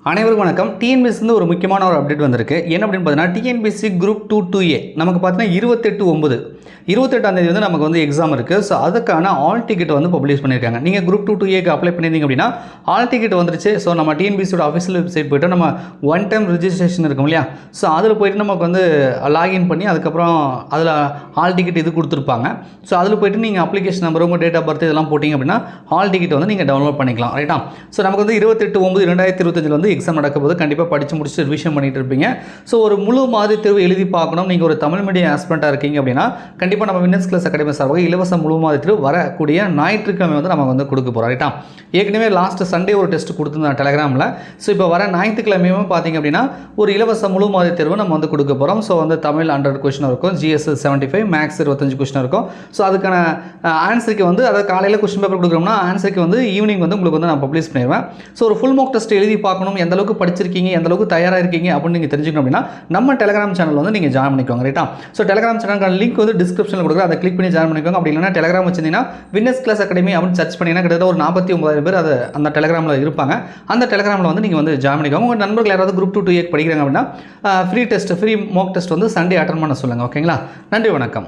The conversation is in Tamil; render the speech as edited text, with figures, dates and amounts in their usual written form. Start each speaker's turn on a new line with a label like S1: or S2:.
S1: அனைவருக்கும் வணக்கம். டிஎன்பிஎஸ்சி ஒரு முக்கியமான ஒரு அப்டேட் வந்திருக்கு. என்ன அப்படின்னு பார்த்தீங்கன்னா, டிஎன்பிஎஸ்சி குரூப் 2A நமக்கு பார்த்தீங்கன்னா 28/9 தேதி வந்து நமக்கு வந்து எக்ஸாம் இருக்குது. ஸோ அதுக்கான ஆல் டிக்கெட் வந்து பப்ளிஷ் பண்ணியிருக்காங்க. நீங்கள் குரூப் 2A அப்ளை பண்ணியிருந்தீங்க அப்படின்னா ஆல் டிக்கெட் வந்துருச்சு. ஸோ நம்ம டிஎன்பிஎஸ்சியோட அஃபிஷியல் வெப்சைட் போய்ட்டு நம்ம ஒன் டைம் ரிஜிஸ்ட்ரேஷன் இருக்கும் இல்லையா, ஸோ அதில் போய்ட்டு நமக்கு வந்து லாகின் பண்ணி அதுக்கப்புறம் அதில் ஆல் டிக்கெட் இது கொடுத்துருப்பாங்க. ஸோ அதில் போய்ட்டு நீங்கள் அப்ளிகேஷன் நம்பர் உங்கள் டேட் ஆஃப் பர்த் இதெல்லாம் போட்டிங்க அப்படின்னா ஆல் டிக்கெட் வந்து நீங்கள் டவுன்லோட் பண்ணிக்கலாம். ரைட்டா? ஸோ நமக்கு வந்து 28/9/2025 வந்து எக்ஸாம் நடக்கும்போது கண்டிப்பாக படித்து முடிச்சு ரிவிஷன் பண்ணிட்டு இருப்பீங்க. ஸோ ஒரு முழு மாதிரி தேர்வு எழுதி பார்க்கணும். நீங்கள் ஒரு தமிழ் மீடியம் ஆஸ்பிரண்ட்டாக இருக்கீங்க அப்படின்னா கண்டிப்பாக நம்ம வின்னர்ஸ் கிளாஸ் அகாடமி சார்பாக இலவச முழு மாதிரி தேர்வு வரக்கூடிய ஞாயிற்றுக்கிழமை வந்து நம்ம வந்து கொடுக்க போகிறோம். ரைட்டா? ஏற்கனவே லாஸ்ட் சண்டே ஒரு டெஸ்ட் கொடுத்துருந்தோம் டெலகிராமில். ஸோ இப்போ வர ஞாயிற்றுக்கிழமையும் பார்த்தீங்க அப்படின்னா ஒரு இலவச முழு மாதிரி தேர்வு நம்ம வந்து கொடுக்க போகிறோம். ஸோ வந்து தமிழ் 100 கொஸ்டின் இருக்கும், ஜிஎஸ் 75, மேக்ஸ் 25 கொஸ்டின் இருக்கும். ஸோ அதுக்கான ஆன்சருக்கு வந்து அதாவது காலையில் கொஸ்டின் பேப்பர் கொடுக்குறோம்னா ஆன்சருக்கு வந்து ஈவினிங் வந்து உங்களுக்கு வந்து நான் பப்ளிஷ் பண்ணிடுவேன். ஸோ ஒரு ஃபுல் மார்க் டெஸ்ட் எழுதி பார்க்கணும், எந்த அளவுக்கு படிச்சிருக்கீங்க, எந்த அளவுக்கு தயாராக இருக்கீங்க அப்படின்னு நீங்கள் தெரிஞ்சுக்கணும் அப்படின்னா நம்ம டெலகிராம் சேனல் வந்து நீங்கள் ஜாயின் பண்ணிக்கோங்க. ரைட்டா? ஸோ டெலகிராம் சேனலுக்கான லிங்க் வந்து டிஸ்கிரிப்ஷனில் கொடுக்குறேன், அதை கிளிக் பண்ணி ஜாயின் பண்ணிக்கோங்க. அப்படி இல்லைனா டெலகிராம் வச்சிருந்தீங்கன்னா வின்னர்ஸ் கிளாஸ் அகாடமி அப்படின்னு சர்ச் பண்ணிங்கன்னா கிட்டத்தட்ட ஒரு 49,000 பேர் அது அந்த டெலகிராமில் இருப்பாங்க. அந்த டெலகிராமில் வந்து நீங்கள் வந்து ஜாயின் பண்ணிக்கோங்க. உங்கள் நண்பர்கள் யாராவது குரூப் 2A படிக்கிறாங்க அப்படின்னா ஃப்ரீ மார்க் டெஸ்ட் வந்து சண்டே அட்டன் பண்ண சொல்லுங்கள். ஓகேங்களா? நன்றி, வணக்கம்.